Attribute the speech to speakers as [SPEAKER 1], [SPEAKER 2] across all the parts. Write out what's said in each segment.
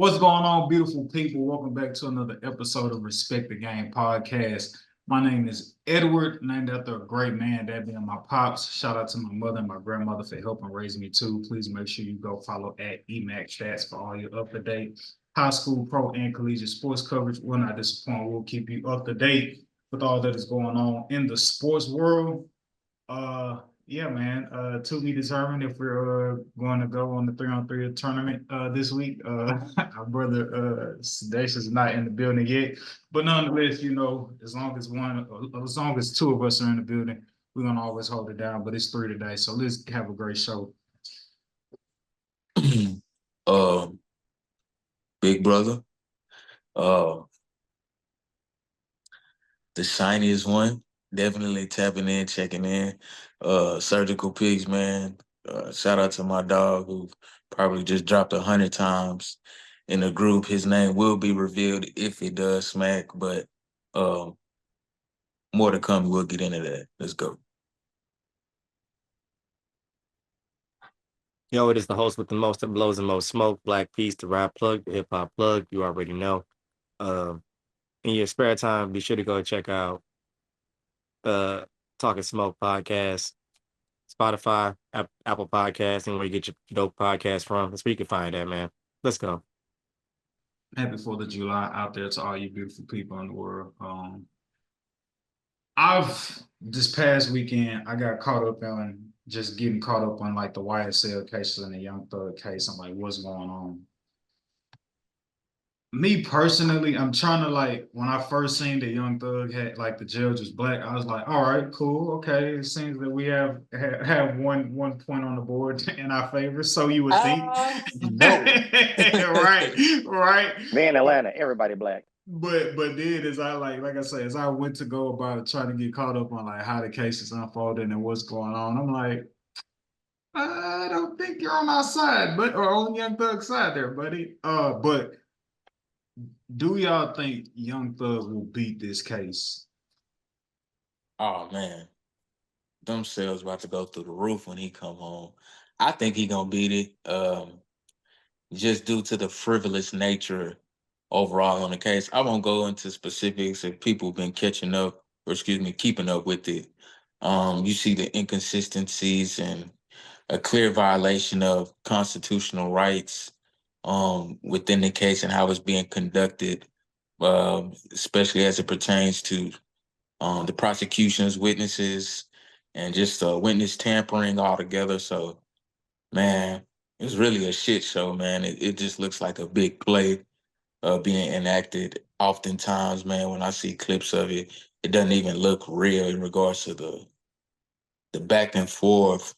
[SPEAKER 1] What's going on, beautiful people? Welcome back to another episode of Respect the Game podcast. My name is Edward, named after a great man, that being my pops. Shout out to my mother and my grandmother for helping raise me too. Please make sure you go follow at EMAC Stats for all your up-to-date high school, pro, and collegiate sports coverage. Will not disappoint. We'll keep you up to date with all that is going on in the sports world. Yeah, man. To be determined if we're going to go on the 3-on-3 tournament this week. Our brother Sedacious is not in the building yet, but nonetheless, as long as two of us are in the building, we're gonna always hold it down. But it's three today, so let's have a great show.
[SPEAKER 2] Big brother, uh, the shiniest one, definitely tapping in, checking in. Surgical pigs, man. Shout out to my dog who probably just dropped 100 times in the group. His name will be revealed if it does smack, but um, more to come. We'll get into that. Let's go.
[SPEAKER 3] Yo, it is the host with the most that blows the most smoke, Black Peace, the rap plug, the hip hop plug. You already know. Um, in your spare time, be sure to go check out uh Talking Smoke podcast, Spotify, Apple Podcasts, and where you get your dope podcast from. That's where you can find that, man. Let's go.
[SPEAKER 1] Happy 4th of July out there to all you beautiful people in the world. I've this past weekend I got caught up on just getting caught up on like the YSL cases and the Young Thug case. I'm like, what's going on? Me personally, I'm trying to like when I first seen the Young Thug had like the judge was black, I was like, all right, cool, okay. It seems that we have one point on the board in our favor. So you would think,
[SPEAKER 2] No.
[SPEAKER 1] right, right.
[SPEAKER 4] Me in Atlanta, everybody black.
[SPEAKER 1] But then as I said, as I went to go about trying to get caught up on like how the case is unfolding and what's going on, I'm like, I don't think you're on our side, but or on Young Thug's side there, buddy. But do y'all think Young Thug will beat this case?
[SPEAKER 2] Oh man, them sales about to go through the roof when he come home. I think he gonna beat it. Just due to the frivolous nature overall on the case. I won't go into specifics if people have been catching up, or excuse me, keeping up with it. You see the inconsistencies and a clear violation of constitutional rights within the case and how it's being conducted, especially as it pertains to the prosecution's witnesses and just witness tampering altogether. So, man, it's really a shit show, man. It just looks like a big play being enacted. Oftentimes, man, when I see clips of it, it doesn't even look real in regards to the back and forth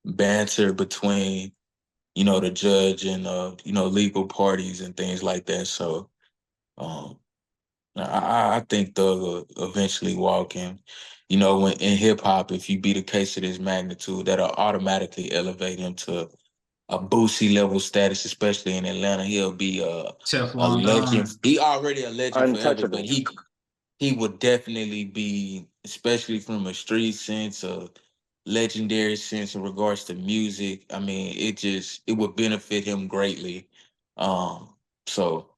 [SPEAKER 2] banter between, the judge and legal parties and things like that. So um, I think Thug will eventually walk in. When in hip hop, if you beat a case of this magnitude, that'll automatically elevate him to a Boosie level status, especially in Atlanta. He'll be a
[SPEAKER 1] Teflon
[SPEAKER 2] legend.
[SPEAKER 1] Don.
[SPEAKER 2] He already a legend forever, but
[SPEAKER 4] Untouchable.
[SPEAKER 2] he would definitely be, especially from a street sense, a legendary sense in regards to music. I mean, it would benefit him greatly. So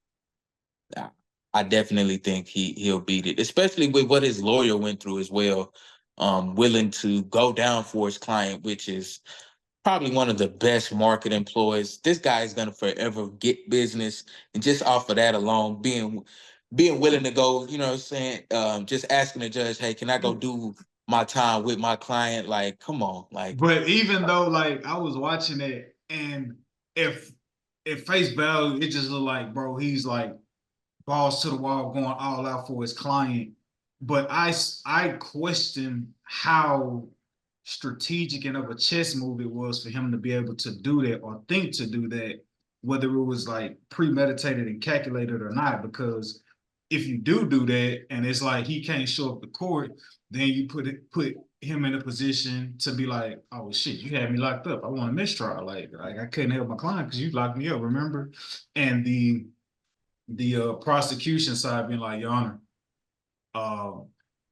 [SPEAKER 2] I I definitely think he'll beat it, especially with what his lawyer went through as well. Willing to go down for his client, which is probably one of the best market employees. This guy is gonna forever get business, and just off of that alone, being willing to go, what I'm saying, just asking the judge, hey, can I go do my time with my client? Like, come on, like,
[SPEAKER 1] But even though like I was watching it and if at face value, it just looked like, bro, he's like balls to the wall, going all out for his client. But I question how strategic and of a chess move it was for him to be able to do that or think to do that, whether it was like premeditated and calculated or not. Because if you do that, and it's like he can't show up to court, then you put him in a position to be like, oh shit, you had me locked up. I want a mistrial. Like I couldn't help my client because you locked me up. Remember? And the prosecution side being like, Your Honor, uh,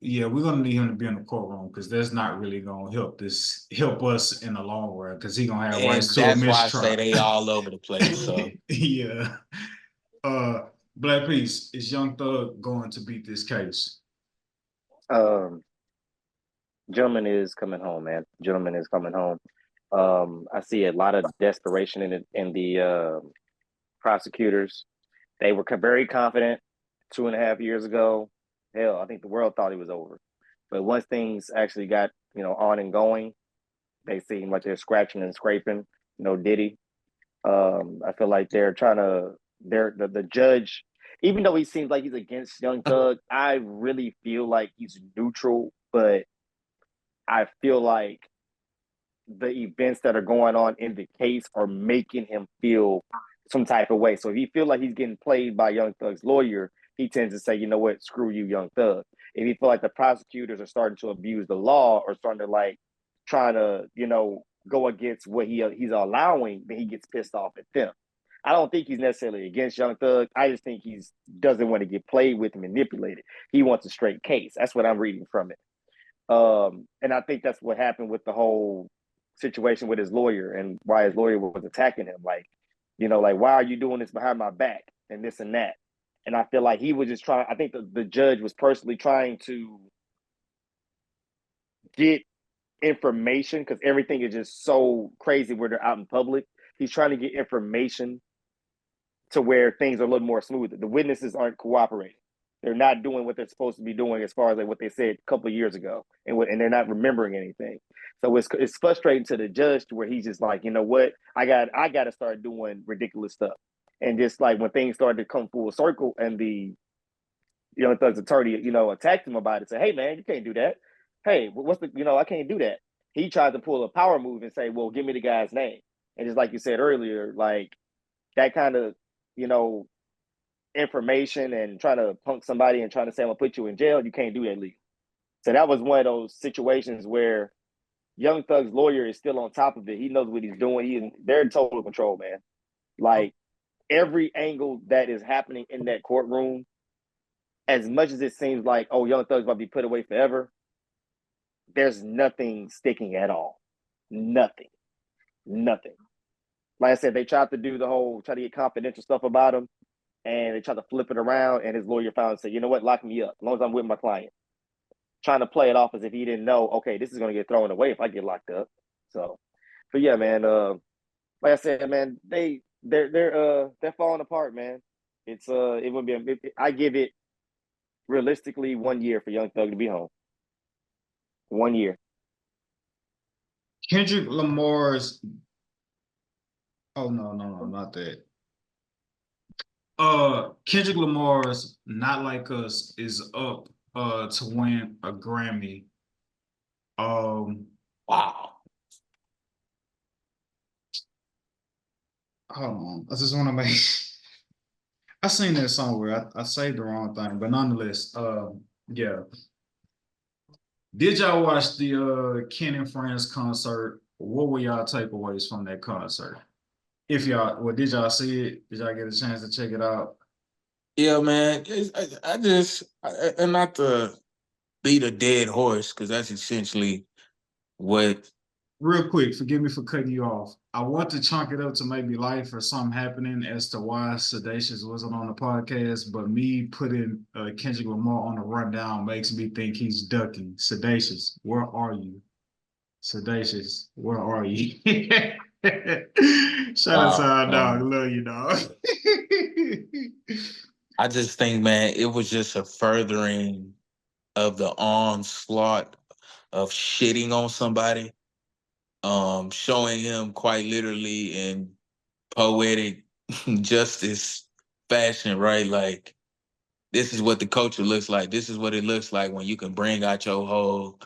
[SPEAKER 1] yeah, we're gonna need him to be in the courtroom because that's not really gonna help us in the long run because he gonna have rights
[SPEAKER 2] and
[SPEAKER 1] to a
[SPEAKER 2] that's why I say
[SPEAKER 1] mistrial.
[SPEAKER 2] they all over the place. So
[SPEAKER 1] Yeah. Black Peace, is Young Thug going to beat this case?
[SPEAKER 4] Um, Gentleman is coming home, man. Gentleman is coming home. I see a lot of desperation in the prosecutors. They were very confident 2.5 years ago. Hell, I think the world thought it was over. But once things actually got on and going, they seem like they're scratching and scraping. Diddy. I feel like they're trying to. The judge, even though he seems like he's against Young Thug, I really feel like he's neutral. But I feel like the events that are going on in the case are making him feel some type of way. So if he feel like he's getting played by Young Thug's lawyer, he tends to say, you know what, screw you, Young Thug. If he feel like the prosecutors are starting to abuse the law or starting to trying to, go against what he's allowing, then he gets pissed off at them. I don't think he's necessarily against Young Thug. I just think he doesn't want to get played with and manipulated. He wants a straight case. That's what I'm reading from it. And I think that's what happened with the whole situation with his lawyer and why his lawyer was attacking him. Like, why are you doing this behind my back and this and that? And I feel like he was just trying, I think the judge was personally trying to get information because everything is just so crazy where they're out in public. He's trying to get information to where things are a little more smooth. The witnesses aren't cooperating. They're not doing what they're supposed to be doing as far as like what they said a couple of years ago, and they're not remembering anything. So it's frustrating to the judge to where he's just like, you know what, I got to start doing ridiculous stuff. And just like when things started to come full circle, and the Thug's attorney attacked him about it, say, hey man, you can't do that. Hey, what's the I can't do that. He tried to pull a power move and say, well, give me the guy's name. And just like you said earlier, like that kind of you know information and trying to punk somebody and trying to say I'm gonna put you in jail, you can't do that legally. So that was one of those situations where Young Thug's lawyer is still on top of it. He knows what he's doing. They're in total control, man. Like every angle that is happening in that courtroom, as much as it seems like, oh, Young Thug's about to be put away forever, there's nothing sticking at all. Nothing. Nothing. Like I said, they tried to do try to get confidential stuff about him, and they tried to flip it around, and his lawyer found and said, you know what, lock me up, as long as I'm with my client. Trying to play it off as if he didn't know, okay, this is going to get thrown away if I get locked up. So, but yeah, man, like I said, man, they're falling apart, man. It would be, I give it realistically 1 year for Young Thug to be home. 1 year.
[SPEAKER 1] Kendrick Lamar's. Oh no, not that. Kendrick Lamar's "Not Like Us" is up to win a Grammy.
[SPEAKER 2] Wow.
[SPEAKER 1] Hold on, I just want to make. I seen that somewhere. I saved the wrong thing, but nonetheless, yeah. Did y'all watch the Ken and Friends concert? What were y'all takeaways from that concert? If y'all, well, did y'all see it? Did y'all get a chance to check it out?
[SPEAKER 2] Yeah, man. And not to beat a dead horse, because that's essentially what.
[SPEAKER 1] Real quick, forgive me for cutting you off. I want to chunk it up to maybe life or something happening as to why Sedacious wasn't on the podcast, but me putting Kendrick Lamar on the rundown makes me think he's ducking. Sedacious, where are you? Sedacious, where are you? Shout out to
[SPEAKER 2] Wow.
[SPEAKER 1] our dog. Love you, dog.
[SPEAKER 2] I just think, man, it was just a furthering of the onslaught of shitting on somebody, showing him quite literally in poetic justice fashion, right? Like, this is what the culture looks like. This is what it looks like when you can bring out your whole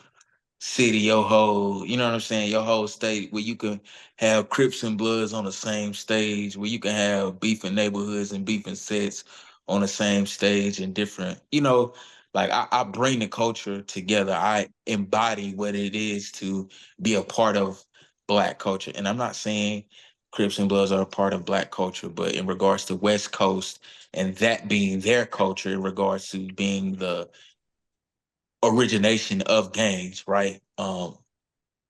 [SPEAKER 2] city, your whole, you know what I'm saying, your whole state, where you can have Crips and Bloods on the same stage, where you can have beefing neighborhoods and beefing sets on the same stage and different, like I bring the culture together. I embody what it is to be a part of Black culture. And I'm not saying Crips and Bloods are a part of Black culture, but in regards to West Coast and that being their culture, in regards to being the origination of gangs, right?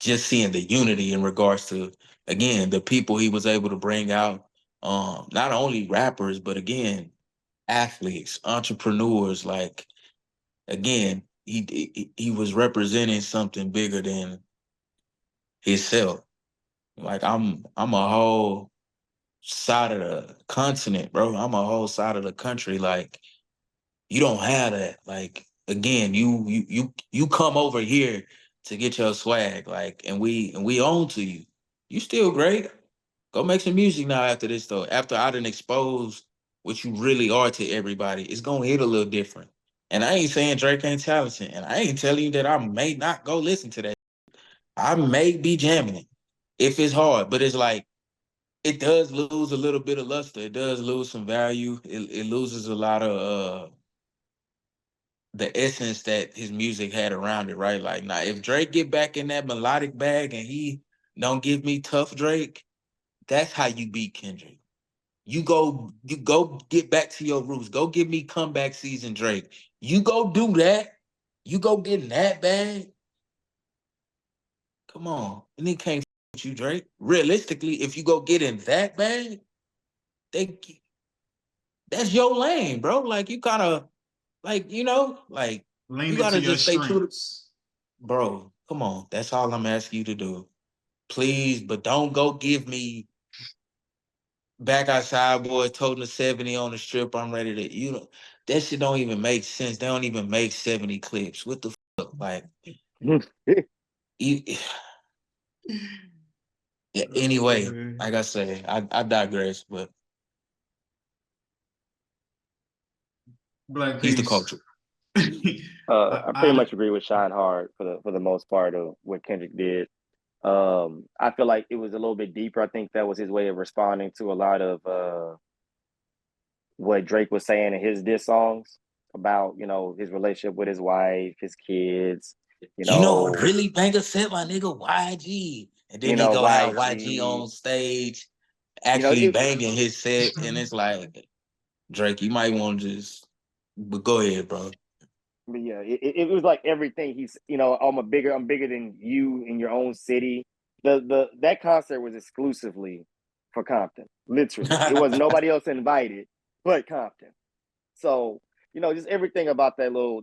[SPEAKER 2] Just seeing the unity in regards to, again, the people he was able to bring out, not only rappers, but again, athletes, entrepreneurs. Like, again, he was representing something bigger than himself. Like, I'm a whole side of the continent, bro. I'm a whole side of the country. Like, you don't have that. Like, again, you come over here to get your swag, like, and we own to you. You still great. Go make some music now after this, though. After I done exposed what you really are to everybody, it's gonna hit a little different. And I ain't saying Drake ain't talented, and I ain't telling you that I may not go listen to that. I may be jamming it if it's hard, but it's like it does lose a little bit of luster. It does lose some value. It loses a lot of the essence that his music had around it, right? Like, now, if Drake get back in that melodic bag and he don't give me tough Drake, that's how you beat Kendrick. You go get back to your roots. Go give me comeback season Drake. You go do that. You go get in that bag. Come on. And he can't with you, Drake. Realistically, if you go get in that bag, that's your lane, bro. Like, you kind of, like, like,
[SPEAKER 1] Lean
[SPEAKER 2] you
[SPEAKER 1] into
[SPEAKER 2] gotta
[SPEAKER 1] your
[SPEAKER 2] just stay true to,
[SPEAKER 1] strengths.
[SPEAKER 2] bro. Come on. That's all I'm asking you to do. Please, but don't go give me back outside boys toting the 70 on the strip. I'm ready to, that shit don't even make sense. They don't even make 70 clips. What the fuck? Like, you, yeah, anyway, like I say, I digress, but
[SPEAKER 1] Black
[SPEAKER 2] he's the
[SPEAKER 1] Peace.
[SPEAKER 2] culture.
[SPEAKER 4] I pretty much agree with Shine Hard for the most part of what Kendrick did. I feel like it was a little bit deeper. I think that was his way of responding to a lot of what Drake was saying in his diss songs about, his relationship with his wife, his kids,
[SPEAKER 2] You know what really banger set, my nigga? YG. And then he go have YG on stage actually banging his set, and it's like, Drake, you might want to just, but go ahead, bro.
[SPEAKER 4] But yeah, it was like everything he's, I'm bigger than you in your own city. That concert was exclusively for Compton. Literally. It was nobody else invited but Compton. So, just everything about that little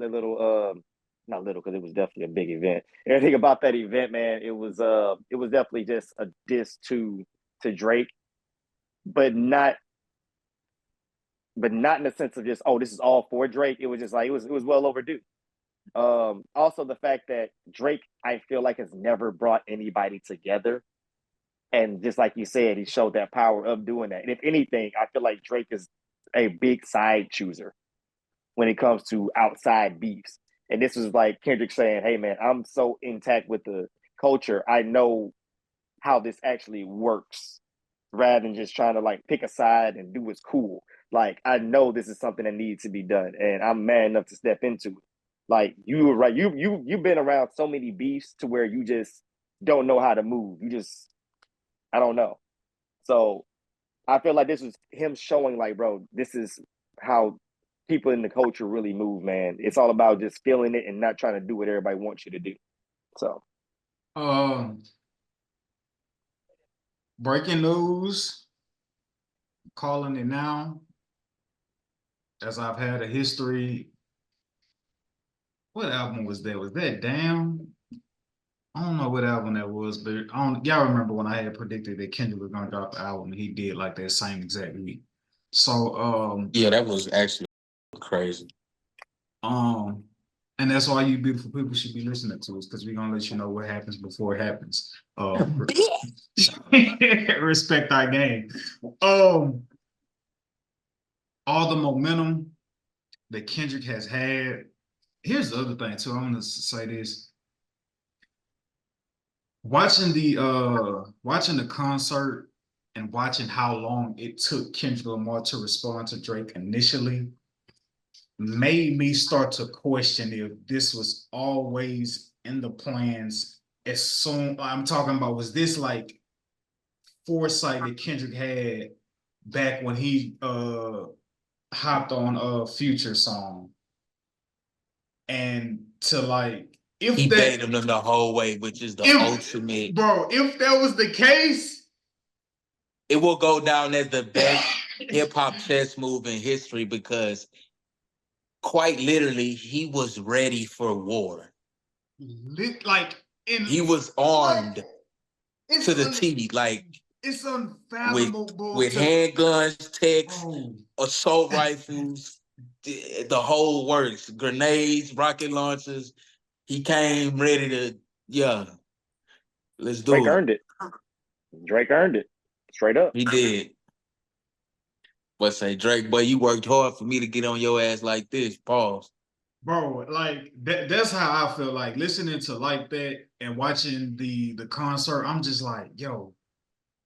[SPEAKER 4] not little, because it was definitely a big event. Everything about that event, man, it was definitely just a diss to Drake, but not in the sense of just, oh, this is all for Drake. It was just like it was well overdue. Also the fact that Drake, I feel like, has never brought anybody together. And just like you said, he showed that power of doing that. And if anything, I feel like Drake is a big side chooser when it comes to outside beefs. And this was like Kendrick saying, hey man, I'm so intact with the culture. I know how this actually works rather than just trying to like pick a side and do what's cool. Like, I know this is something that needs to be done, and I'm man enough to step into it. Like, you were right. You've been around so many beefs to where you just don't know how to move. I don't know. So I feel like this was him showing like, bro, this is how people in the culture really move, man. It's all about just feeling it and not trying to do what everybody wants you to do. So
[SPEAKER 1] Breaking news, calling it now, as I've had a history. What album was that? Was that Damn? I don't know what album that was, but y'all remember when I had predicted that Kendrick was gonna drop the album, and he did like that same exact week. So
[SPEAKER 2] yeah, that was actually crazy.
[SPEAKER 1] And that's why you beautiful people should be listening to us, because we're gonna let you know what happens before it happens. Respect our game. All the momentum that Kendrick has had. Here's the other thing too. I'm gonna say this. Watching the concert and watching how long it took Kendrick Lamar to respond to Drake initially made me start to question if this was always in the plans. As soon, I'm talking about, was this like foresight that Kendrick had back when he hopped on a Future song, and to like, if
[SPEAKER 2] he
[SPEAKER 1] that
[SPEAKER 2] baited them the whole way, which is the ultimate.
[SPEAKER 1] Bro, if that was the case,
[SPEAKER 2] it will go down as the best hip hop chess move in history because quite literally he was ready for war.
[SPEAKER 1] Like
[SPEAKER 2] He
[SPEAKER 1] in
[SPEAKER 2] was
[SPEAKER 1] like
[SPEAKER 2] armed
[SPEAKER 1] it's
[SPEAKER 2] to the T, like
[SPEAKER 1] it's
[SPEAKER 2] with
[SPEAKER 1] unfathomable
[SPEAKER 2] with
[SPEAKER 1] to
[SPEAKER 2] handguns, techs,
[SPEAKER 1] bro.
[SPEAKER 2] assault rifles, the whole works, grenades, rocket launchers. He came ready to, yeah, let's
[SPEAKER 4] Drake
[SPEAKER 2] do it.
[SPEAKER 4] earned it. Drake earned it. Straight up.
[SPEAKER 2] He did. But say, Drake, boy, you worked hard for me to get on your ass like this. Pause.
[SPEAKER 1] Bro, like that's how I feel like listening to like that and watching the concert. I'm just like, yo,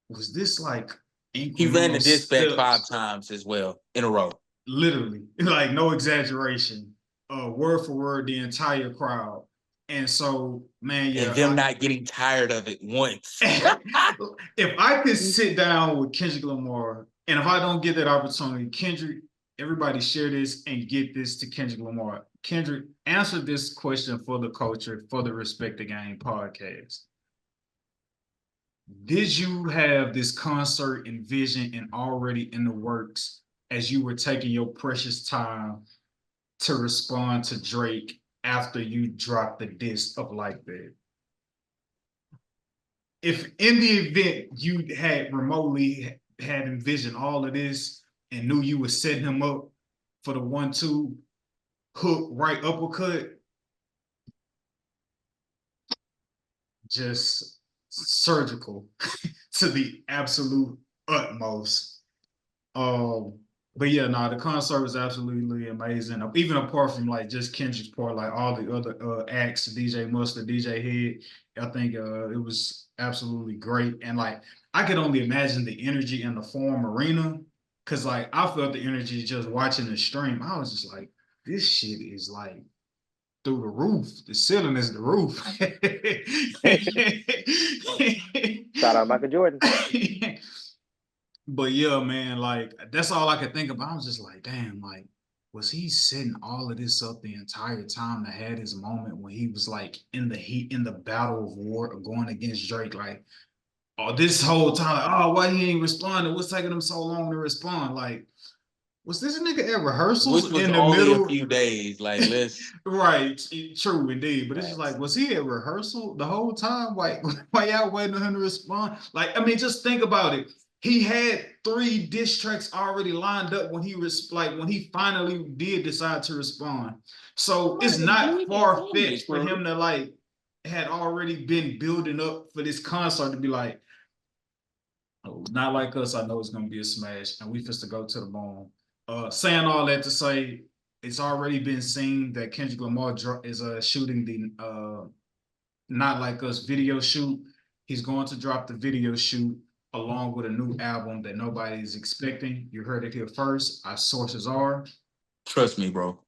[SPEAKER 1] was this like
[SPEAKER 2] He ran the
[SPEAKER 1] incremental
[SPEAKER 2] dispatch 5
[SPEAKER 1] steps?
[SPEAKER 2] times as well in a row.
[SPEAKER 1] Literally, like no exaggeration, word for word, the entire crowd. And so, man,
[SPEAKER 2] And
[SPEAKER 1] yeah,
[SPEAKER 2] them not getting tired of it once.
[SPEAKER 1] if I could sit down with Kendrick Lamar, and if I don't get that opportunity, Kendrick, everybody share this and get this to Kendrick Lamar. Kendrick, answer this question for the culture, for the Respect the Game podcast. Did you have this concert envisioned and already in the works as you were taking your precious time to respond to Drake after you dropped the disc of Like That? If in the event you had remotely had envisioned all of this and knew you were setting him up for the 1-2 hook right uppercut, just surgical to the absolute utmost. But yeah, no, the concert was absolutely amazing. Even apart from like just Kendrick's part, like all the other acts, DJ Mustard, DJ Head, I think it was absolutely great. And like I could only imagine the energy in the Forum Arena, cause like I felt the energy just watching the stream. I was just like, this shit is like through the roof. The ceiling is the roof.
[SPEAKER 4] Shout out Michael Jordan.
[SPEAKER 1] But yeah, man, like that's all I could think about. I was just like, damn, like, was he setting all of this up the entire time to have his moment when he was like in the heat, in the battle of war, going against Drake? Like, oh, this whole time, like, oh, why he ain't responding? What's taking him so long to respond? Like, was this nigga at
[SPEAKER 2] Which
[SPEAKER 1] rehearsals
[SPEAKER 2] was
[SPEAKER 1] in the
[SPEAKER 2] only a
[SPEAKER 1] middle?
[SPEAKER 2] few days. Like, let's
[SPEAKER 1] Right, true indeed. But it's just
[SPEAKER 4] Facts.
[SPEAKER 1] like, was he at rehearsal the whole time? Like, why y'all waiting on him to respond? Like, I mean, just think about it. He had 3 diss tracks already lined up when he was like when he finally did decide to respond. So it's not far fetched for him to like had already been building up for this concert to be like, oh, not like us. I know it's gonna be a smash, and we just to go to the bone. Saying all that to say, it's already been seen that Kendrick Lamar is shooting the Not Like Us video shoot. He's going to drop the video shoot along with a new album that nobody is expecting. You heard it here first. Our sources are.
[SPEAKER 2] trust me, bro.